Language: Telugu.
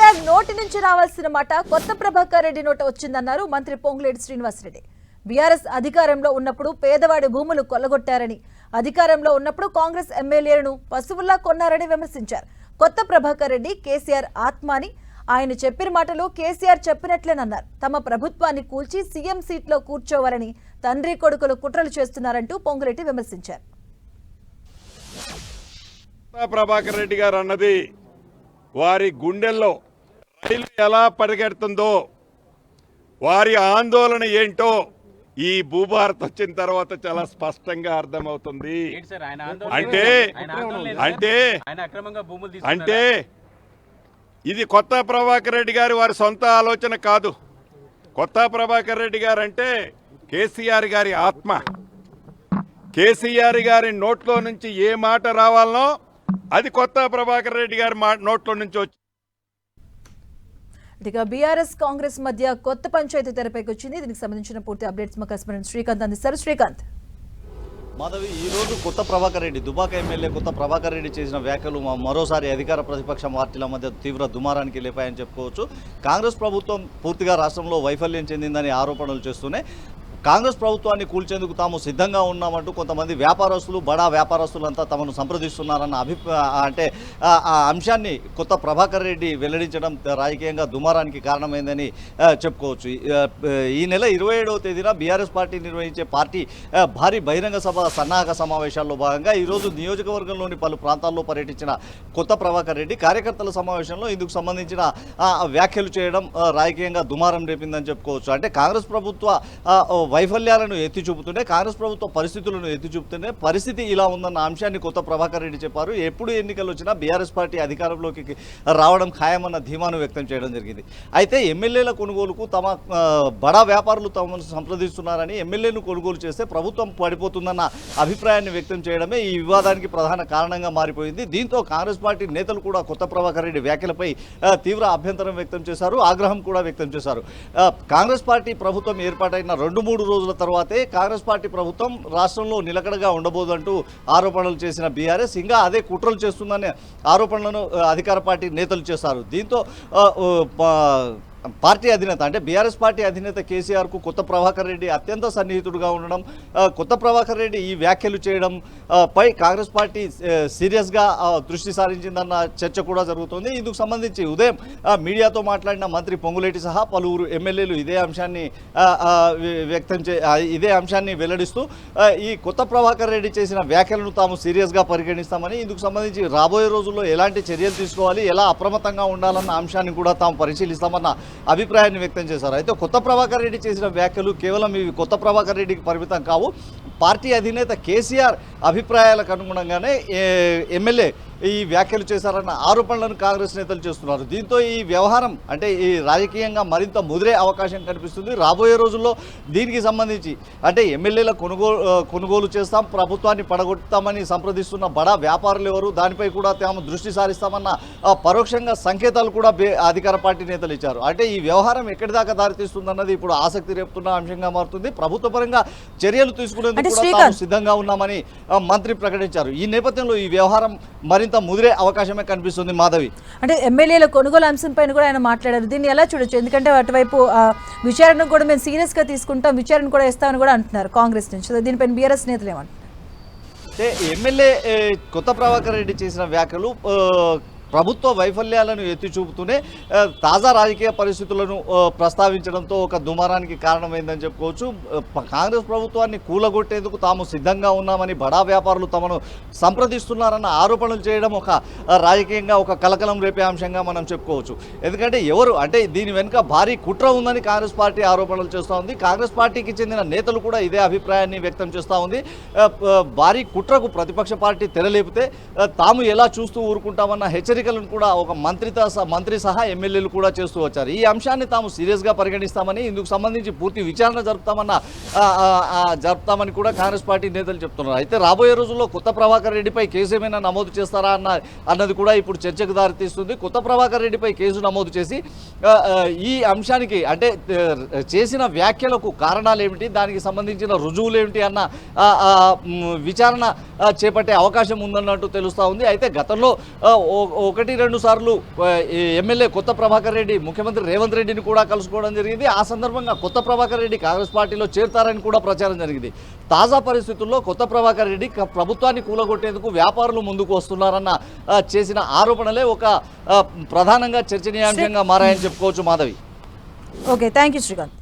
కేసీఆర్ నోటి నుంచి రావాల్సిన మాట కొత్త ప్రభాకర్ రెడ్డి నోట వచ్చిందన్నారు మంత్రి పొంగులేటి శ్రీనివాసరెడ్డి. బీఆర్ఎస్ అధికారంలో ఉన్నప్పుడు పేదవాడి భూములు కొల్లగొట్టారని, అధికారంలో ఉన్నప్పుడు కాంగ్రెస్ ఎమ్మెల్యేలను పశువుల్లా కొన్నారని విమర్శించారు. కొత్త ప్రభాకర్ రెడ్డి కేసీఆర్ ఆత్మ అని, ఆయన చెప్పిన మాటలు కేసీఆర్ చెప్పినట్లేనన్నారు. తమ ప్రభుత్వాన్ని కూల్చి సీఎం సీట్లో కూర్చోవాలని తండ్రి కొడుకులు కుట్రలు చేస్తున్నారంటూ పొంగులేటి విమర్శించారు. ప్రభాకర్ రెడ్డి గారు అన్నది వారి గుండెల్లో రైలు ఎలా పరిగెడుతుందో, వారి ఆందోళన ఏంటో ఈ భూభారత్ వచ్చిన తర్వాత చాలా స్పష్టంగా అర్థమవుతుంది. అంటే అంటే అంటే ఇది కొత్త ప్రభాకర్ రెడ్డి గారి వారి సొంత ఆలోచన కాదు. కొత్త ప్రభాకర్ రెడ్డి గారు అంటే కేసీఆర్ గారి ఆత్మ. కేసీఆర్ గారి నోట్లో నుంచి ఏ మాట రావాలనో అది కొత్త ప్రభాకర్ రెడ్డి గారి నోట్లో నుంచి వచ్చి. ఇక బీఆర్ఎస్ కాంగ్రెస్ మధ్య కొత్త పంచాయతీ తెరపైకి వచ్చింది. దీనికి సంబంధించిన పూర్తి అప్డేట్స్ మా కరెస్పాండెంట్ శ్రీకాంత్ అందిస్తారు. శ్రీకాంత్, మాధవి, ఈ రోజు కొత్త ప్రభాకర్ రెడ్డి, దుబాక ఎమ్మెల్యే కొత్త ప్రభాకర్ రెడ్డి చేసిన వ్యాఖ్యలు మరోసారి అధికార ప్రతిపక్ష పార్టీల మధ్య తీవ్ర దుమారానికి లేపాయని చెప్పుకోవచ్చు. కాంగ్రెస్ ప్రభుత్వం పూర్తిగా రాష్ట్రంలో వైఫల్యం చెందిందని ఆరోపణలు చేస్తూనే కాంగ్రెస్ ప్రభుత్వాన్ని కూల్చేందుకు తాము సిద్ధంగా ఉన్నామంటూ కొంతమంది వ్యాపారస్తులు, బడా వ్యాపారస్తులంతా తమను సంప్రదిస్తున్నారన్న ఆ అంశాన్ని కొత్త ప్రభాకర్ రెడ్డి వెల్లడించడం రాజకీయంగా దుమారానికి కారణమైందని చెప్పుకోవచ్చు. ఈ నెల 27వ తేదీన బీఆర్ఎస్ పార్టీ నిర్వహించే భారీ బహిరంగ సభ సన్నాహక సమావేశాల్లో భాగంగా ఈరోజు నియోజకవర్గంలోని పలు ప్రాంతాల్లో పర్యటించిన కొత్త ప్రభాకర్ రెడ్డి కార్యకర్తల సమావేశంలో ఇందుకు సంబంధించిన వ్యాఖ్యలు చేయడం రాజకీయంగా దుమారం రేపిందని చెప్పుకోవచ్చు. అంటే కాంగ్రెస్ ప్రభుత్వ వైఫల్యాలను ఎత్తి చూపుతుంటే, కాంగ్రెస్ ప్రభుత్వ పరిస్థితులను ఎత్తి చూపుతుంటే పరిస్థితి ఇలా ఉందన్న అంశాన్ని కొత్త ప్రభాకర్ రెడ్డి చెప్పారు. ఎప్పుడు ఎన్నికలు వచ్చినా బీఆర్ఎస్ పార్టీ అధికారంలోకి రావడం ఖాయమన్న ధీమాను వ్యక్తం చేయడం జరిగింది. అయితే ఎమ్మెల్యేల కొనుగోలుకు తమ బడా వ్యాపారులు తమను సంప్రదిస్తున్నారని, ఎమ్మెల్యేను కొనుగోలు చేస్తే ప్రభుత్వం పడిపోతుందన్న అభిప్రాయాన్ని వ్యక్తం చేయడమే ఈ వివాదానికి ప్రధాన కారణంగా మారిపోయింది. దీంతో కాంగ్రెస్ పార్టీ నేతలు కూడా కొత్త ప్రభాకర్ రెడ్డి వ్యాఖ్యలపై తీవ్ర అభ్యంతరం వ్యక్తం చేశారు, ఆగ్రహం కూడా వ్యక్తం చేశారు. కాంగ్రెస్ పార్టీ ప్రభుత్వం ఏర్పాటైన 2-3 రోజుల తర్వాతే కాంగ్రెస్ పార్టీ ప్రభుత్వం రాష్ట్రంలో నిలకడగా ఉండబోదంటూ ఆరోపణలు చేసిన బీఆర్ఎస్ ఇంకా అదే కుట్రలు చేస్తుందనే ఆరోపణలను అధికార పార్టీ నేతలు చేశారు. దీంతో పార్టీ అధినేత అంటే బీఆర్ఎస్ పార్టీ అధినేత కేసీఆర్కు కొత్త ప్రభాకర్ రెడ్డి అత్యంత సన్నిహితుడుగా ఉండడం, కొత్త ప్రభాకర్ రెడ్డి ఈ వ్యాఖ్యలు చేయడం పై కాంగ్రెస్ పార్టీ సీరియస్గా దృష్టి సారించిందన్న చర్చ కూడా జరుగుతుంది. ఇందుకు సంబంధించి ఉదయం మీడియాతో మాట్లాడిన మంత్రి పొంగులేటి సహా పలువురు ఎమ్మెల్యేలు ఇదే అంశాన్ని వెల్లడిస్తూ ఈ కొత్త ప్రభాకర్ రెడ్డి చేసిన వ్యాఖ్యలను తాము సీరియస్గా పరిగణిస్తామని, ఇందుకు సంబంధించి రాబోయే రోజుల్లో ఎలాంటి చర్యలు తీసుకోవాలి, ఎలా అప్రమత్తంగా ఉండాలన్న అంశాన్ని కూడా తాము పరిశీలిస్తామన్న అభిప్రాయాన్ని వ్యక్తం చేశారు. అయితే కొత్త ప్రభాకర్ రెడ్డి చేసిన వ్యాఖ్యలు కేవలం ఇవి కొత్త ప్రభాకర్ రెడ్డికి పరిమితం కావు. పార్టీ అధినేత కేసీఆర్ అభిప్రాయాలకు అనుగుణంగానే ఎమ్మెల్యే ఈ వ్యాఖ్యలు చేశారన్న ఆరోపణలను కాంగ్రెస్ నేతలు చేస్తున్నారు. దీంతో ఈ వ్యవహారం అంటే ఈ రాజకీయంగా మరింత ముదిరే అవకాశం కనిపిస్తుంది. రాబోయే రోజుల్లో దీనికి సంబంధించి అంటే ఎమ్మెల్యేల కొనుగోలు చేస్తాం, ప్రభుత్వాన్ని పడగొడతామని సంప్రదిస్తున్న బడా వ్యాపారులు ఎవరు, దానిపై కూడా తాము దృష్టి సారిస్తామన్న పరోక్షంగా సంకేతాలు కూడా అధికార పార్టీ నేతలు ఇచ్చారు. అంటే ఈ వ్యవహారం ఎక్కడి దాకా దారితీస్తుందన్నది ఇప్పుడు ఆసక్తి రేపుతున్న అంశంగా మారుతుంది. ప్రభుత్వ పరంగా చర్యలు తీసుకునేందుకు కూడా తాము సిద్ధంగా ఉన్నామని మంత్రి ప్రకటించారు. ఈ నేపథ్యంలో ఈ వ్యవహారం మరింత ముదిరే అవకాశమే కనిపిస్తుంది. మాధవి, అంటే ఎమ్మెల్యేల కొనుగోలు అంశం పైన కూడా ఆయన మాట్లాడారు. దీన్ని ఎలా చూడొచ్చు? ఎందుకంటే అటువైపు విచారణ కూడా మేము సీరియస్ గా తీసుకుంటాం, విచారణ కూడా ఇస్తామని కూడా అంటున్నారు కాంగ్రెస్ నుంచి. దీనిపైన బీఆర్ఎస్ నేతలు ఏమంటారు? అంటే ఎమ్మెల్యే కొత్త ప్రభాకర్ రెడ్డి చేసిన వ్యాఖ్యలు ప్రభుత్వ వైఫల్యాలను ఎత్తి చూపుతూనే తాజా రాజకీయ పరిస్థితులను ప్రస్తావించడంతో ఒక దుమారానికి కారణమైందని చెప్పుకోవచ్చు. కాంగ్రెస్ ప్రభుత్వాన్ని కూలగొట్టేందుకు తాము సిద్ధంగా ఉన్నామని బడా వ్యాపారులు తమను సంప్రదిస్తున్నారన్న ఆరోపణలు చేయడం ఒక రాజకీయంగా ఒక కలకలం రేపే అంశంగా మనం చెప్పుకోవచ్చు. ఎందుకంటే ఎవరు అంటే దీని వెనుక భారీ కుట్ర ఉందని కాంగ్రెస్ పార్టీ ఆరోపణలు చేస్తూ ఉంది. కాంగ్రెస్ పార్టీకి చెందిన నేతలు కూడా ఇదే అభిప్రాయాన్ని వ్యక్తం చేస్తూ ఉంది. భారీ కుట్రకు ప్రతిపక్ష పార్టీ తెరలేపితే తాము ఎలా చూస్తూ ఊరుకుంటామన్న హెచ్చరికలను కూడా ఒక మంత్రి సహా ఎమ్మెల్యేలు కూడా చేస్తూ వచ్చారు. ఈ అంశాన్ని తాము సీరియస్గా పరిగణిస్తామని, ఇందుకు సంబంధించి పూర్తి విచారణ జరుపుతామని కూడా కాంగ్రెస్ పార్టీ నేతలు చెప్తున్నారు. అయితే రాబోయే రోజుల్లో కొత్త ప్రభాకర్ రెడ్డిపై కేసు ఏమైనా నమోదు చేస్తారా అన్నది కూడా ఇప్పుడు చర్చకు దారితీస్తుంది. కొత్త ప్రభాకర్ రెడ్డిపై కేసు నమోదు చేసి ఈ అంశానికి అంటే చేసిన వ్యాఖ్యలకు కారణాలు ఏమిటి, దానికి సంబంధించిన రుజువులు ఏమిటి అన్న విచారణ చేపట్టే అవకాశం ఉందన్నట్టు తెలుస్తూ ఉంది. అయితే గతంలో ఒకటి రెండు సార్లు ఈ ఎమ్మెల్యే కొత్త ప్రభాకర్ రెడ్డి ముఖ్యమంత్రి రేవంత్ రెడ్డిని కూడా కలుసుకోవడం జరిగింది. ఆ సందర్భంగా కొత్త ప్రభాకర్ రెడ్డి కాంగ్రెస్ పార్టీలో చేరతారని కూడా ప్రచారం జరిగింది. తాజా పరిస్థితుల్లో కొత్త ప్రభాకర్ రెడ్డి ప్రభుత్వాన్ని కూలగొట్టేందుకు వ్యాపారులు ముందుకు వస్తున్నారన్న చేసిన ఆరోపణలే ఒక ప్రధానంగా చర్చనీయాంశంగా మారాయని చెప్పుకోవచ్చు. Madhavi. Okay, thank you Srikanth.